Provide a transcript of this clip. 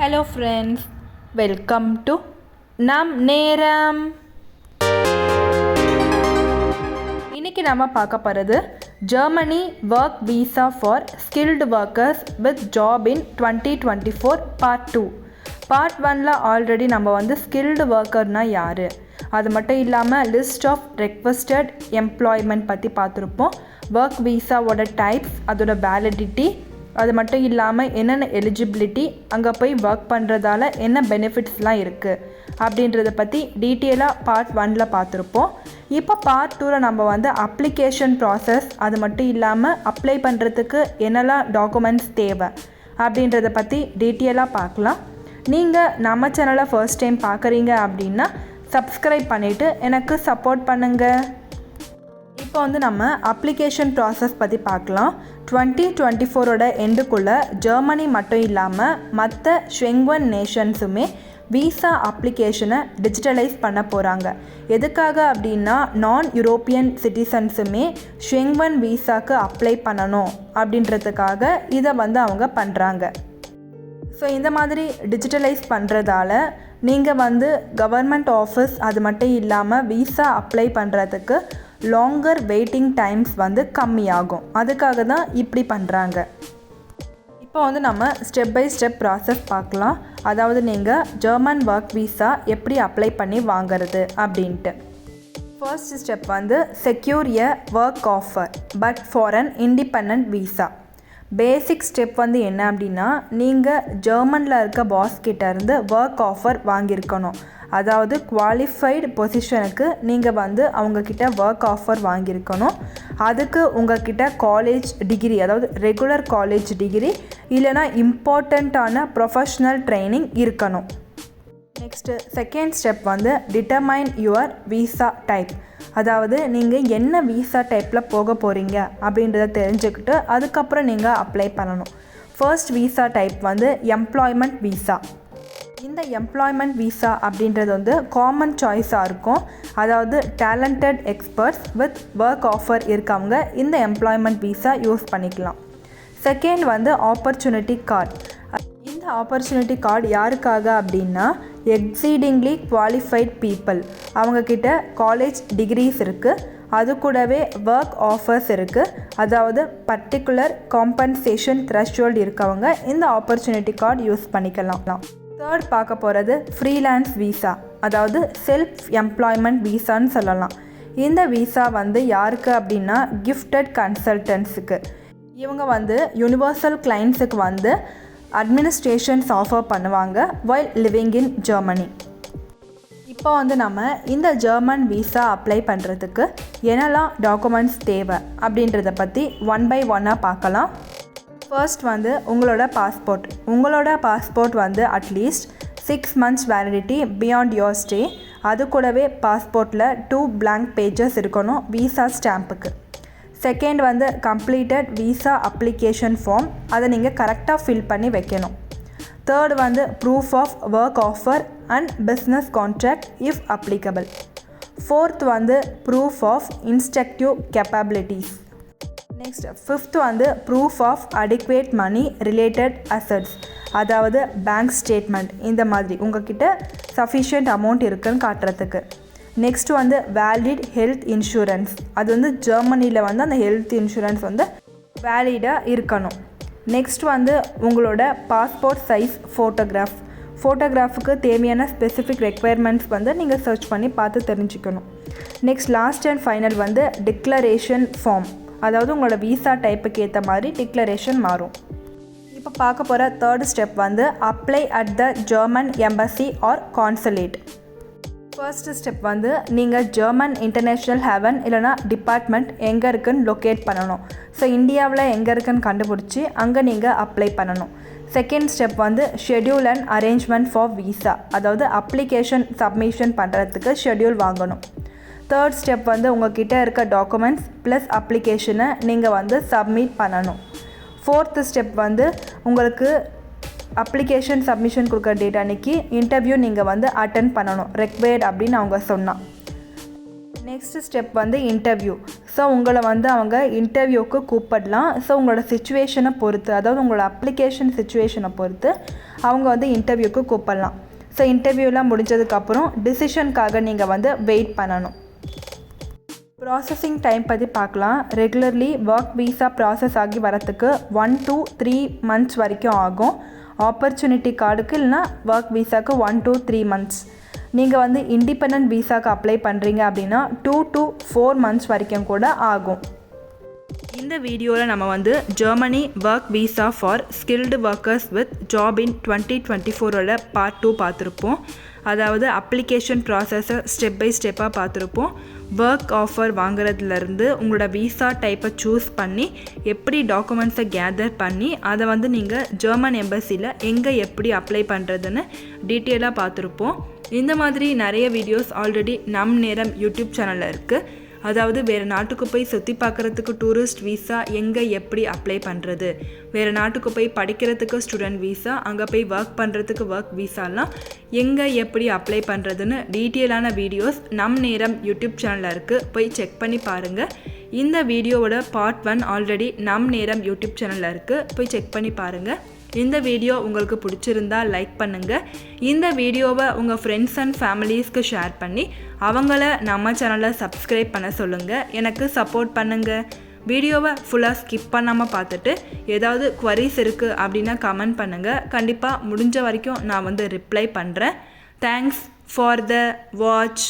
Hello friends, welcome to நம் நேரம். இன்றைக்கி நம்ம பார்க்க போகிறது Germany work visa for skilled workers with job in 2024 part 2. Part 1ல் ஆல்ரெடி நம்ம ஸ்கில்டு ஒர்க்கர்னால் யார், அது மட்டும் இல்லாமல் லிஸ்ட் ஆஃப் ரெக்வஸ்டட் எம்ப்ளாய்மெண்ட் பற்றி பார்த்துருப்போம். ஒர்க் விசாவோட டைப்ஸ், அதோட வேலிடிட்டி, அது மட்டும் இல்லாமல் என்னென்ன எலிஜிபிலிட்டி, அங்கே போய் ஒர்க் பண்ணுறதால என்ன பெனிஃபிட்ஸ்லாம் இருக்குது அப்படின்றத பற்றி டீட்டெயிலாக பார்ட் 1ல் பார்த்துருப்போம். இப்போ பார்ட் 2ல் நம்ம அப்ளிகேஷன் ப்ராசஸ், அது மட்டும் இல்லாமல் அப்ளை பண்ணுறதுக்கு என்னெல்லாம் டாக்குமெண்ட்ஸ் தேவை அப்படின்றத பற்றி டீட்டெயிலாக பார்க்கலாம். நீங்கள் நம்ம சேனலை ஃபர்ஸ்ட் டைம் பார்க்குறீங்க அப்படின்னா சப்ஸ்கிரைப் பண்ணிவிட்டு எனக்கு சப்போர்ட் பண்ணுங்கள். இப்போ நம்ம அப்ளிகேஷன் ப்ராசஸ் பற்றி பார்க்கலாம். 2024 எண்டுக்குள்ளே ஜெர்மனி மட்டும் இல்லாமல் மற்ற ஷெங்கன் நேஷன்ஸுமே விசா அப்ளிகேஷனை டிஜிட்டலைஸ் பண்ண போகிறாங்க. எதுக்காக அப்படின்னா, நான் யூரோப்பியன் சிட்டிசன்ஸுமே ஷெங்கன் விசாவுக்கு அப்ளை பண்ணணும் அப்படின்றதுக்காக இதை அவங்க பண்ணுறாங்க. ஸோ இந்த மாதிரி டிஜிட்டலைஸ் பண்ணுறதால நீங்கள் கவர்மெண்ட் ஆஃபீஸ், அது மட்டும் இல்லாமல் விசா அப்ளை பண்ணுறதுக்கு லாங்கர் வெயிட்டிங் டைம்ஸ் கம்மியாகும். அதுக்காக தான் இப்படி பண்ணுறாங்க. இப்போ நம்ம ஸ்டெப் பை ஸ்டெப் ப்ராசஸ் பார்க்கலாம். அதாவது நீங்கள் ஜெர்மன் ஒர்க் விசா எப்படி அப்ளை பண்ணி வாங்கிறது அப்படின்ட்டு. First step secure a work offer but for an independent visa. Basic step என்ன அப்படின்னா, நீங்கள் ஜெர்மனில் இருக்க பாஸ் கிட்டேருந்து ஒர்க் ஆஃபர் வாங்கியிருக்கணும். அதாவது குவாலிஃபைடு பொசிஷனுக்கு நீங்கள் அவங்கக்கிட்ட ஒர்க் ஆஃபர் வாங்கியிருக்கணும். அதுக்கு உங்கள்கிட்ட காலேஜ் டிகிரி, அதாவது ரெகுலர் காலேஜ் டிகிரி இல்லைனா இம்பார்ட்டண்ட்டான ப்ரொஃபஷ்னல் ட்ரைனிங் இருக்கணும். Next second step determine your visa type. அதாவது நீங்கள் என்ன விசா டைப்பில் போக போகிறீங்க அப்படின்றத தெரிஞ்சுக்கிட்டு அதுக்கப்புறம் நீங்கள் அப்ளை பண்ணணும். First visa type employment visa. இந்த எம்ப்ளாய்மெண்ட் விசா அப்படின்றது காமன் சாய்ஸாக இருக்கும். அதாவது talented experts with work offer இருக்கவங்க இந்த எம்ப்ளாய்மெண்ட் விசா யூஸ் பண்ணிக்கலாம். Second opportunity card. இந்த ஆப்பர்ச்சுனிட்டி கார்டு யாருக்காக அப்படின்னா, எக்ஸீடிங்லி குவாலிஃபைட் பீப்புள், அவங்கக்கிட்ட காலேஜ் டிகிரிஸ் இருக்குது, அது கூடவே ஒர்க் ஆஃபர்ஸ் இருக்குது, அதாவது பர்டிகுலர் காம்பன்சேஷன் த்ரெஷ்ஹோல்டு இருக்கவங்க இந்த ஆப்பர்ச்சுனிட்டி கார்டு யூஸ் பண்ணிக்கலாம். தேர்ட் பார்க்க போகிறது ஃப்ரீலான்ஸ் விசா, அதாவது செல்ஃப் எம்ப்ளாய்மெண்ட் விசான்னு சொல்லலாம். இந்த விசா யாருக்கு அப்படின்னா, கிஃப்டட் கன்சல்டன்ஸுக்கு. இவங்க யூனிவர்சல் கிளைண்ட்ஸுக்கு அட்மினிஸ்ட்ரேஷன்ஸ் ஆஃபர் பண்ணுவாங்க வைல் லிவிங் இன் ஜெர்மனி. இப்போ நம்ம இந்த ஜெர்மன் விசா அப்ளை பண்ணுறதுக்கு என்னெல்லாம் டாக்குமெண்ட்ஸ் தேவை அப்படின்றத பற்றி ஒன் பை ஒன்னாக பார்க்கலாம். ஃபர்ஸ்ட் உங்களோட பாஸ்போர்ட். உங்களோட passport at least 6 months validity beyond your stay. அது கூடவே பாஸ்போர்ட்டில் 2 blank பேஜஸ் இருக்கணும் விசா ஸ்டாம்புக்கு. Second completed visa application form, அதை நீங்கள் கரெக்டாக ஃபில் பண்ணி வைக்கணும். Third proof of work offer and business contract if applicable. Fourth proof of instructive capabilities. Next fifth proof of adequate money related assets, அதாவது bank statement. இந்த மாதிரி உங்கள்கிட்ட sufficient amount இருக்குதுன்னு காட்டுறதுக்கு. Next valid health insurance. அது ஜெர்மனியில் அந்த health insurance வேலிடாக இருக்கணும். நெக்ஸ்ட் உங்களோட பாஸ்போர்ட் சைஸ் ஃபோட்டோகிராஃப். ஃபோட்டோகிராஃபுக்கு தேவையான ஸ்பெசிஃபிக் ரெக்குயர்மெண்ட்ஸ் நீங்கள் சர்ச் பண்ணி பார்த்து தெரிஞ்சுக்கணும். Next last and final declaration form. அதாவது உங்களோட விசா டைப்புக்கு ஏற்ற மாதிரி டிக்ளரேஷன் மாறும். இப்போ பார்க்க போகிற third step apply at the German embassy or consulate. First step நீங்கள் ஜெர்மன் இன்டர்நேஷ்னல் ஹேவன் இல்லைனா டிபார்ட்மெண்ட் எங்கே இருக்குன்னு லொக்கேட் பண்ணணும். ஸோ இந்தியாவில் எங்கே இருக்குன்னு கண்டுபிடிச்சி அங்கே நீங்கள் அப்ளை பண்ணணும். Second step schedule and arrangement for visa, அதாவது அப்ளிகேஷன் சப்மிஷன் பண்ணுறதுக்கு ஷெட்யூல் வாங்கணும். தேர்ட் ஸ்டெப் உங்கள்கிட்ட இருக்க டாக்குமெண்ட்ஸ் ப்ளஸ் அப்ளிகேஷனை நீங்கள் சப்மிட் பண்ணணும். ஃபோர்த்து ஸ்டெப் உங்களுக்கு அப்ளிகேஷன் சப்மிஷன் கொடுக்குற டேட் அன்றைக்கி இன்டர்வியூ நீங்கள் அட்டென்ட் பண்ணணும் ரெக்வயர்ட் அப்படின்னு அவங்க சொன்னால். Next step interview. ஸோ உங்களை வந்து அவங்க இன்டர்வியூக்கு கூப்பிடலாம். ஸோ உங்களோட சிச்சுவேஷனை பொறுத்து, அதாவது உங்களோட அப்ளிகேஷன் சிச்சுவேஷனை பொறுத்து அவங்க வந்து இன்டர்வியூக்கு கூப்பிடலாம். ஸோ இன்டர்வியூலாம் முடிஞ்சதுக்கப்புறம் டிசிஷனுக்காக நீங்கள் வந்து வெயிட் பண்ணணும். ப்ராசஸிங் டைம் பற்றி பார்க்கலாம். ரெகுலர்லி ஒர்க் வீசா ப்ராசஸ் ஆகி வரத்துக்கு 1 to 3 months வரைக்கும் ஆகும். ஆப்பர்ச்சுனிட்டி கார்டுக்கு இல்லைனா ஒர்க் வீசாவுக்கு 1 to 3 months. நீங்கள் வந்து இண்டிபெண்ட் வீசாவுக்கு அப்ளை பண்ணுறீங்க அப்படின்னா 2 to 4 months வரைக்கும் கூட ஆகும். இந்த வீடியோவில் நம்ம வந்து Germany work visa for skilled workers with job in 2024 part 2 பார்த்துருப்போம். அதாவது அப்ளிகேஷன் ப்ராசஸை ஸ்டெப் பை ஸ்டெப்பாக பார்த்துருப்போம். ஒர்க் ஆஃபர் வாங்குறதுலேருந்து உங்களோட வீசா டைப்பை சூஸ் பண்ணி எப்படி டாக்குமெண்ட்ஸை கேதர் பண்ணி அதை வந்து நீங்கள் ஜெர்மன் எம்பசியில் எங்கே எப்படி அப்ளை பண்ணுறதுன்னு டீட்டெயிலாக பார்த்துருப்போம். இந்த மாதிரி நிறைய வீடியோஸ் ஆல்ரெடி நம் நேரம் யூடியூப் சேனலில் இருக்குது. அதாவது வேறு நாட்டுக்கு போய் சுற்றி பார்க்குறதுக்கு டூரிஸ்ட் வீசா எங்கே எப்படி அப்ளை பண்ணுறது, வேறு நாட்டுக்கு போய் படிக்கிறதுக்கு ஸ்டூடெண்ட் வீசா, அங்கே போய் ஒர்க் பண்ணுறதுக்கு ஒர்க் வீசாலாம் எங்கே எப்படி அப்ளை பண்ணுறதுன்னு டீட்டெயிலான வீடியோஸ் நம் நேரம் யூடியூப் சேனலில் இருக்குது. போய் செக் பண்ணி பாருங்கள். இந்த வீடியோவோட பார்ட் 1 ஆல்ரெடி நம் நேரம் யூடியூப் சேனலில் இருக்குது. போய் செக் பண்ணி பாருங்கள். இந்த வீடியோ உங்களுக்கு பிடிச்சிருந்தா லைக் பண்ணுங்கள். இந்த வீடியோவை உங்கள் ஃப்ரெண்ட்ஸ் அண்ட் ஃபேமிலிஸ்க்கு ஷேர் பண்ணி அவங்கள நம்ம சேனலை சப்ஸ்கிரைப் பண்ண சொல்லுங்கள். எனக்கு சப்போர்ட் பண்ணுங்கள். வீடியோவை ஃபுல்லாக ஸ்கிப் பண்ணாமல் பார்த்துட்டு ஏதாவது குவரிஸ் இருக்குது அப்படின்னா கமெண்ட் பண்ணுங்கள். கண்டிப்பாக முடிஞ்ச வரைக்கும் நான் வந்து ரிப்ளை பண்ணுறேன். Thanks for the watch.